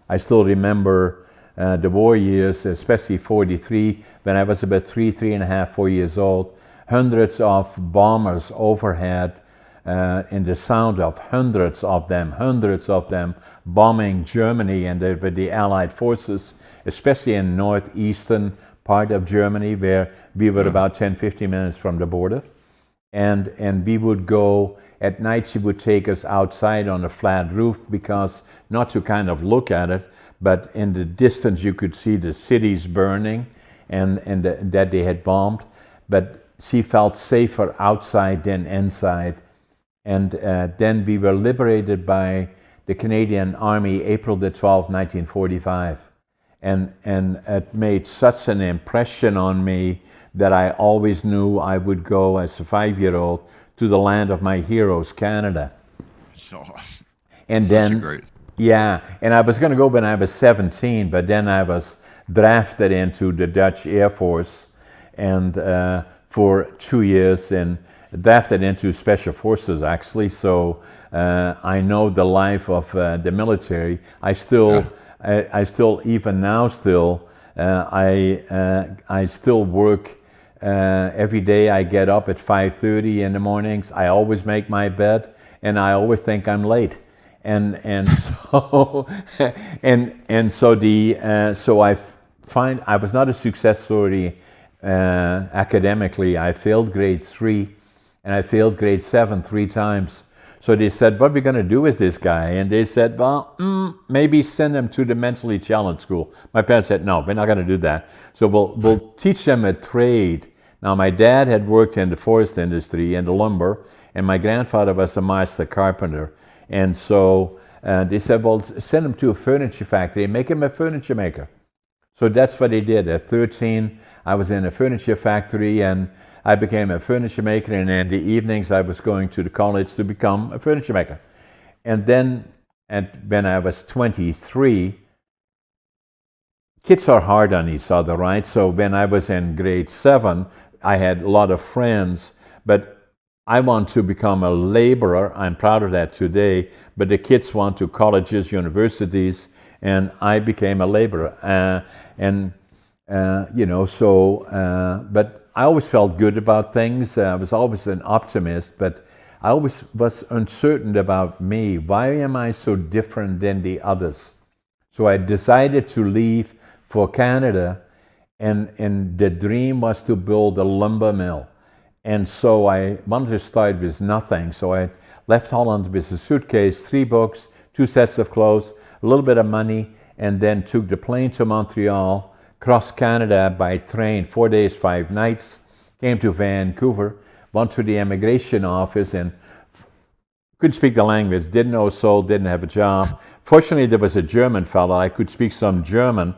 I still remember the war years, especially 43, when I was about 3.5, 4 years old. Hundreds of bombers overhead, and the sound of hundreds of them bombing Germany and the Allied forces, especially in northeastern part of Germany, where we were Yeah. about 10, 15 minutes from the border. And we would go at night. She would take us outside on a flat roof, because not to kind of look at it, but in the distance you could see the cities burning, and that they had bombed. But she felt safer outside than inside. And then we were liberated by the Canadian Army, April the 12th, 1945. And it made such an impression on me that I always knew I would go as a 5-year-old to the land of my heroes, Canada. So awesome. And Such a then, great. yeah, and I was going to go when I was 17, but then I was drafted into the Dutch Air Force, and for 2 years, and drafted into Special Forces, actually. So I know the life of the military. Yeah. I still, even now, I still work. Every day I get up at 5:30 in the mornings. I always make my bed, and I always think I'm late. And so so find I was not a success story academically. I failed grade 3, and I failed grade 7 3 times. So they said, "What are we going to do with this guy?" And they said, "Well, maybe send him to the mentally challenged school." My parents said, "No, we're not going to do that. So we'll teach him a trade." Now, my dad had worked in the forest industry and the lumber, and my grandfather was a master carpenter. And so they said, "Well, send him to a furniture factory and make him a furniture maker." So that's what they did. At 13, I was in a furniture factory, and I became a furniture maker, and in the evenings I was going to the college to become a furniture maker. And then when I was 23, kids are hard on each other, right? So when I was in grade 7, I had a lot of friends, but I want to become a laborer. I'm proud of that today, but the kids want to colleges, universities, and I became a laborer. But I always felt good about things. I was always an optimist, but I always was uncertain about me. Why am I so different than the others? So I decided to leave for Canada, and the dream was to build a lumber mill. And so I wanted to start with nothing. So I left Holland with a suitcase, 3 books, 2 sets of clothes, a little bit of money, and then took the plane to Montreal, crossed Canada by train, 4 days, 5 nights, came to Vancouver, went to the immigration office and couldn't speak the language, didn't know a soul, didn't have a job. Fortunately, there was a German fellow. I could speak some German.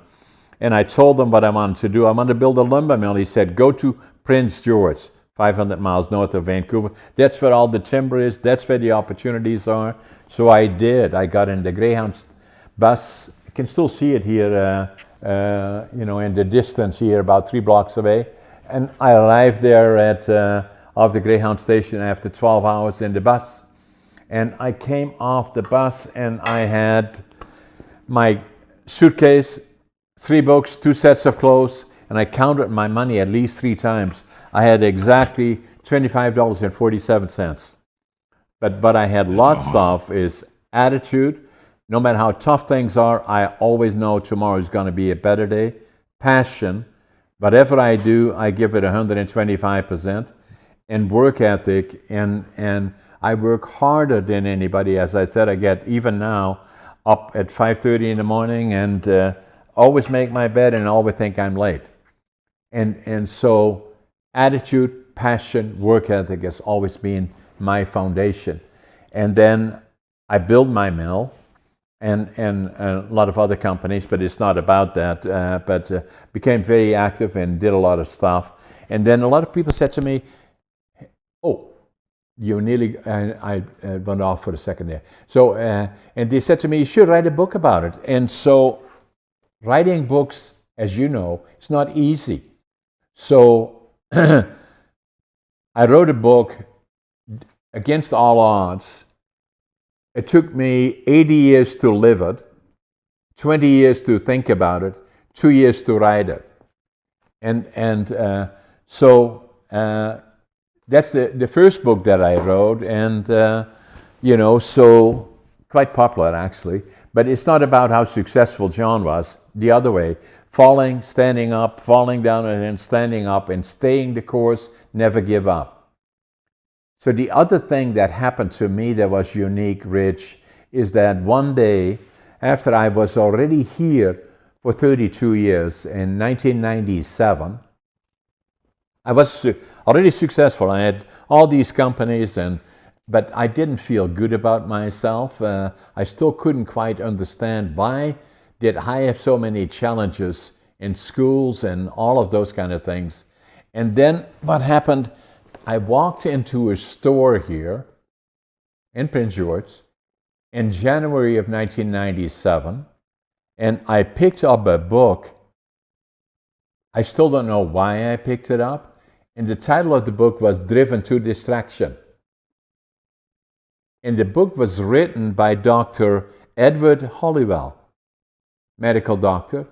And I told him what I wanted to do. I wanted to build a lumber mill. He said, go to Prince George, 500 miles north of Vancouver. That's where all the timber is. That's where the opportunities are. So I did. I got in the Greyhound bus. You can still see it here, in the distance here, about 3 blocks away. And I arrived there at the Greyhound station after 12 hours in the bus. And I came off the bus and I had my suitcase, 3 books, 2 sets of clothes, and I counted my money at least 3 times. I had exactly $25.47. But what I had lots of is attitude. No matter how tough things are, I always know tomorrow is going to be a better day. Passion. Whatever I do, I give it 125%. And work ethic, and I work harder than anybody. As I said, I get, even now, up at 5:30 in the morning and always make my bed and always think I'm late. And so attitude, passion, work ethic has always been my foundation. And then I built my mill and a lot of other companies, but it's not about that. But became very active and did a lot of stuff. And then a lot of people said to me, oh, you nearly, I went off for a second there. So, and they said to me, you should write a book about it. And so writing books, as you know, it's not easy. So I wrote a book against all odds. It took me 80 years to live it, 20 years to think about it, 2 years to write it. So that's the first book that I wrote, and so quite popular actually. But it's not about how successful John was. The other way, falling, standing up, falling down, and then standing up, and staying the course, never give up. So the other thing that happened to me that was unique, Rich, is that one day, after I was already here for 32 years, in 1997, I was already successful. I had all these companies, but I didn't feel good about myself. I still couldn't quite understand why did I have so many challenges in schools and all of those kind of things. And then what happened, I walked into a store here in Prince George in January of 1997, and I picked up a book. I still don't know why I picked it up. And the title of the book was Driven to Distraction. And the book was written by Dr. Edward Hollowell, medical doctor.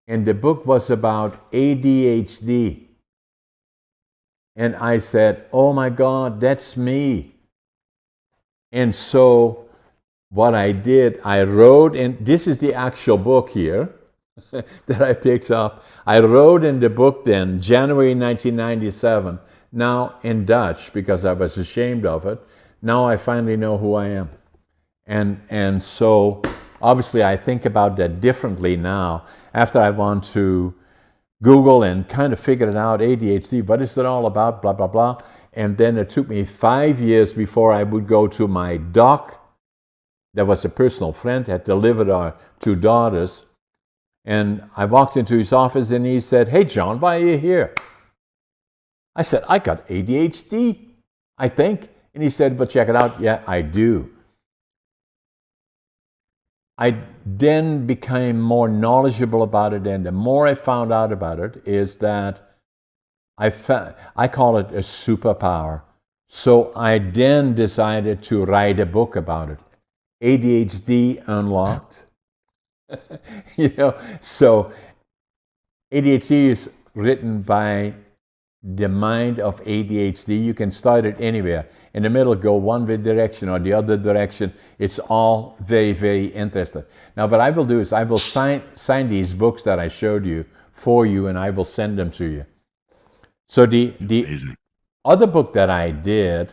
And the book was about ADHD. And I said, oh my God, that's me. And so what I did, I wrote, and this is the actual book here that I picked up. I wrote in the book then, January 1997, now in Dutch, because I was ashamed of it. Now I finally know who I am. And so obviously I think about that differently now, after I want to Google and kind of figure it out, ADHD, what is it all about, blah, blah, blah. And then it took me 5 years before I would go to my doc. That was a personal friend, had delivered our 2 daughters. And I walked into his office and he said, hey, John, why are you here? I said, I got ADHD, I think. And he said, but check it out. Yeah, I do. I then became more knowledgeable about it, and the more I found out about it is that I call it a superpower. So I then decided to write a book about it, ADHD Unlocked. So ADHD is written by the mind of ADHD. You can start it anywhere. In the middle, go one direction or the other direction. It's all very, very interesting. Now, what I will do is I will sign these books that I showed you for you, and I will send them to you. So the other book that I did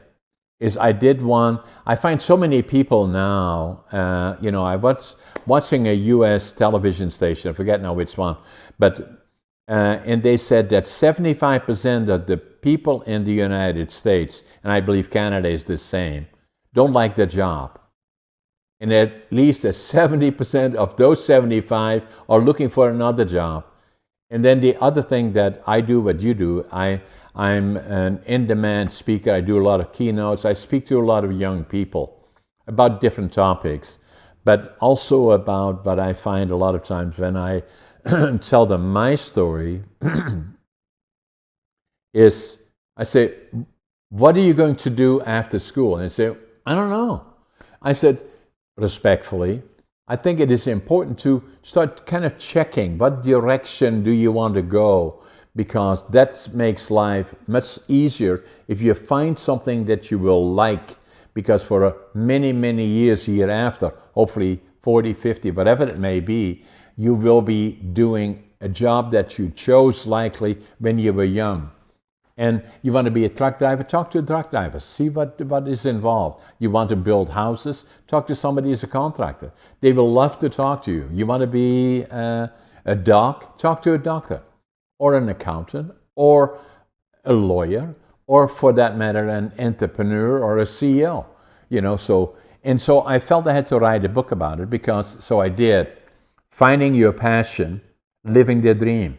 is I did one. I find so many people now. I was watching a U.S. television station. I forget now which one, but and they said that 75% of the people in the United States, and I believe Canada is the same, don't like their job. And at least 70% of those 75 are looking for another job. And then the other thing that I do, what you do, I'm an in-demand speaker. I do a lot of keynotes. I speak to a lot of young people about different topics, but also about what I find a lot of times when I tell them my story is I say, what are you going to do after school? And they say, I don't know. I said, respectfully, I think it is important to start kind of checking what direction do you want to go, because that makes life much easier if you find something that you will like, because for many, many years hereafter, hopefully 40, 50, whatever it may be, you will be doing a job that you chose likely when you were young. And you want to be a truck driver, talk to a truck driver, see what is involved. You want to build houses, talk to somebody who's a contractor. They will love to talk to you. You want to be a doc, talk to a doctor, or an accountant, or a lawyer, or for that matter, an entrepreneur or a CEO. So I felt I had to write a book about it, so I did. Finding your passion, living the dream.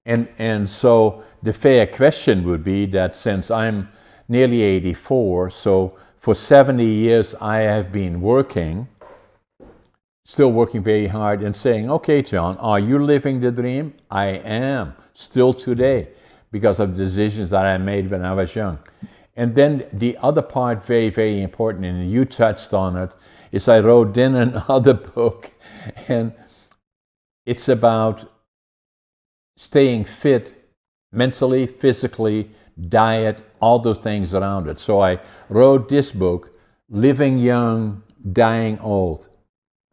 And so the fair question would be that since I'm nearly 84, so for 70 years I have been working, still working very hard and saying, okay, John, are you living the dream? I am, still today, because of the decisions that I made when I was young. And then the other part, very, very important, and you touched on it, is I wrote in another book, and it's about staying fit mentally, physically, diet, all those things around it. So I wrote this book, Living Young, Dying Old.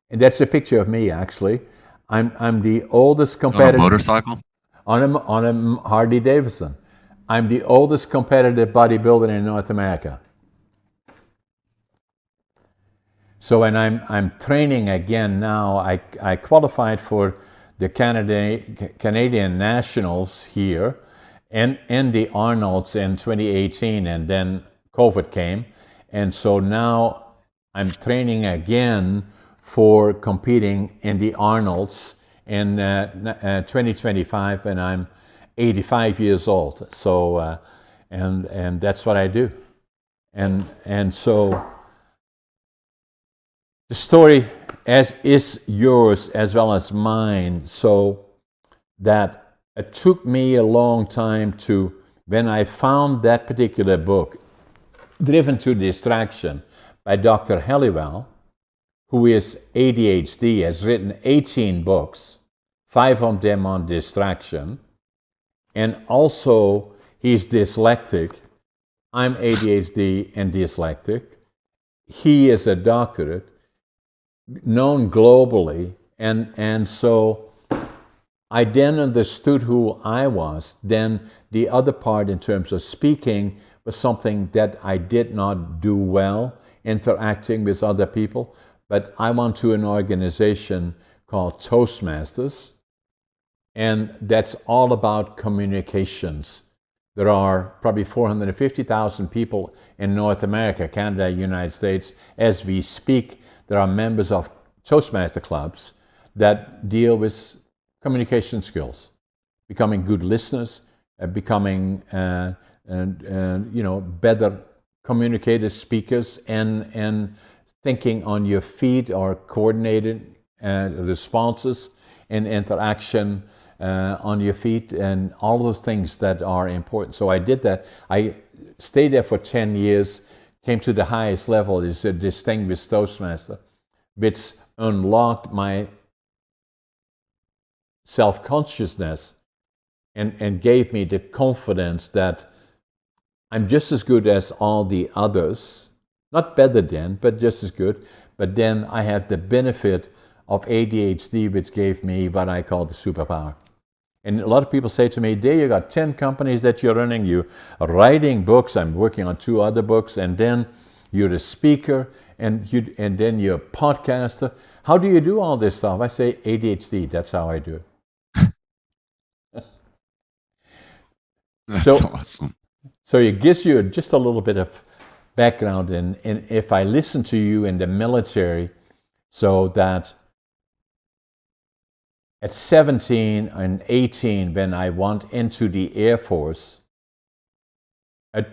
And that's a picture of me, actually. I'm the oldest competitor. On a motorcycle? On a Harley Davidson. I'm the oldest competitive bodybuilder in North America. So when I'm training again now, I qualified for the Canadian Nationals here and the Arnolds in 2018, and then COVID came. And so now I'm training again for competing in the Arnolds in 2025, and I'm 85 years old. So, and that's what I do. And so the story as is yours as well as mine, so that it took me a long time to, when I found that particular book, Driven to Distraction, by Dr. Halliwell, who is ADHD, has written 18 books, 5 of them on distraction, and also he's dyslexic. I'm ADHD and dyslexic. He is a doctorate, known globally, and so I then understood who I was. Then the other part in terms of speaking was something that I did not do well, interacting with other people, but I went to an organization called Toastmasters, and that's all about communications. There are probably 450,000 people in North America, Canada, United States. As we speak, there are members of Toastmaster clubs that deal with communication skills, becoming good listeners, becoming better communicators, speakers, and thinking on your feet, or coordinated responses and interaction on your feet, and all those things that are important. So I did that. I stayed there for 10 years, came to the highest level, is a distinguished Toastmaster, which unlocked my self-consciousness and gave me the confidence that I'm just as good as all the others, not better than, but just as good. But then I had the benefit of ADHD, which gave me what I call the superpower. And a lot of people say to me, there you got 10 companies that you're running, you are writing books, I'm working on 2 other books, and then you're a speaker, and then you're a podcaster. How do you do all this stuff? I say ADHD, that's how I do it. That's So, awesome. so it gives you just a little bit of background, and if I listen to you in the military, so that at 17 and 18, when I went into the Air Force, it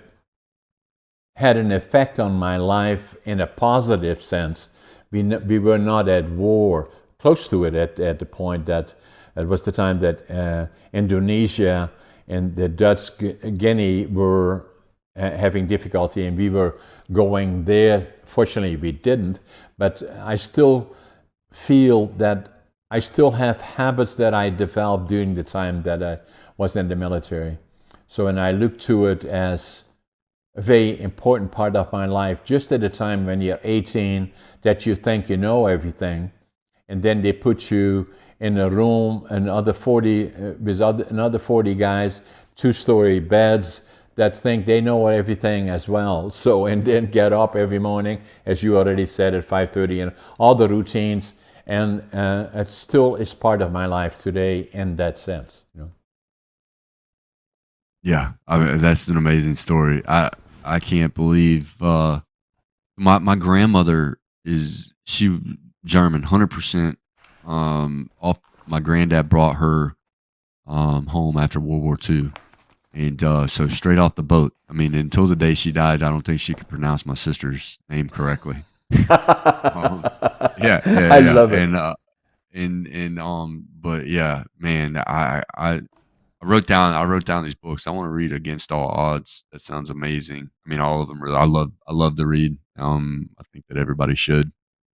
had an effect on my life in a positive sense. We were not at war, close to it at the point that it was the time that Indonesia and the Dutch Guinea were having difficulty, and we were going there. Fortunately, we didn't, but I still feel that I still have habits that I developed during the time that I was in the military. So, and I look to it as a very important part of my life, just at the time when you're 18, that you think you know everything, and then they put you in a room, another 40 another 40 guys, 2-story beds that think they know everything as well. So, and then get up every morning, as you already said, at 5:30, and all the routines. And it still is part of my life today in that sense. Yeah, I mean, that's an amazing story. I can't believe my grandmother she German 100%. Off my granddad brought her home after World War II, and so straight off the boat. I mean, until the day she died, I don't think she could pronounce my sister's name correctly. Yeah, yeah, I yeah, love it. but yeah, man, I wrote down these books. I want to read Against All Odds. That sounds amazing. I mean, all of them really. I love to read. I think that everybody should.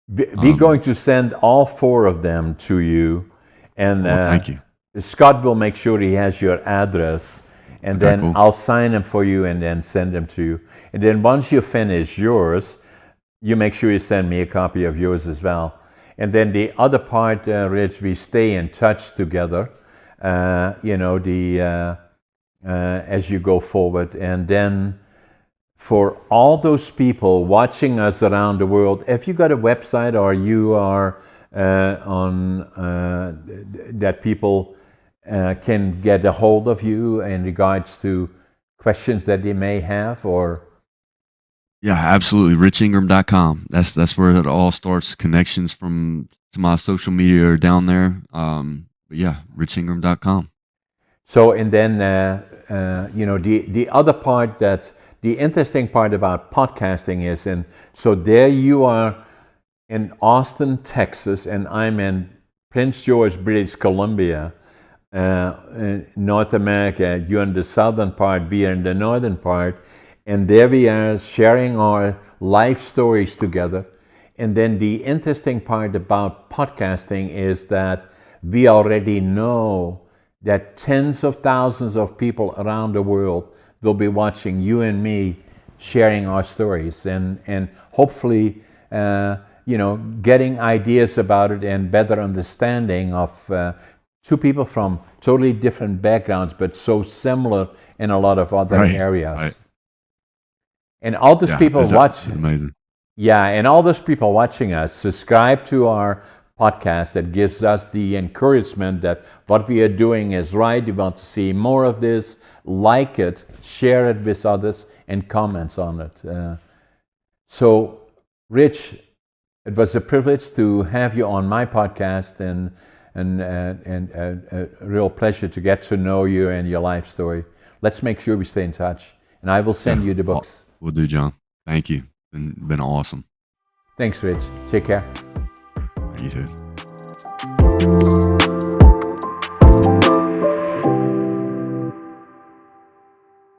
We're Um, going to send all 4 of them to you, and well, thank you. Scott will make sure he has your address, and Okay, then cool. I'll sign them for you and then send them to you. And then once you finish yours, you make sure you send me a copy of yours as well. And then the other part, Rich, we stay in touch together. As you go forward, and then for all those people watching us around the world, if you got a website or you are on that people can get a hold of you in regards to questions that they may have, or Yeah, absolutely. RichIngram.com. That's where it all starts. Connections from to my social media are down there. But yeah, RichIngram.com. so, and then the other part, that the interesting part about podcasting is, and so there you are in Austin, Texas, and I'm in Prince George, British Columbia, in North America. You're in the southern part, we are in the northern part, and there we are sharing our life stories together. And then the interesting part about podcasting is that we already know that tens of thousands of people around the world will be watching you and me sharing our stories, and hopefully getting ideas about it and better understanding of 2 people from totally different backgrounds, but so similar in a lot of other Right. Right. areas. And all those Yeah, people it's amazing. yeah, and all those people watching us, subscribe to our podcast. That gives us the encouragement that what we are doing is right. We want to see more of this. Like it, share it with others, and comments on it. So, Rich, it was a privilege to have you on my podcast, and a real pleasure to get to know you and your life story. Let's make sure we stay in touch, and I will send Yeah, you the books. we'll do, John. Thank you. Been awesome. Thanks, Rich. Take care. You too.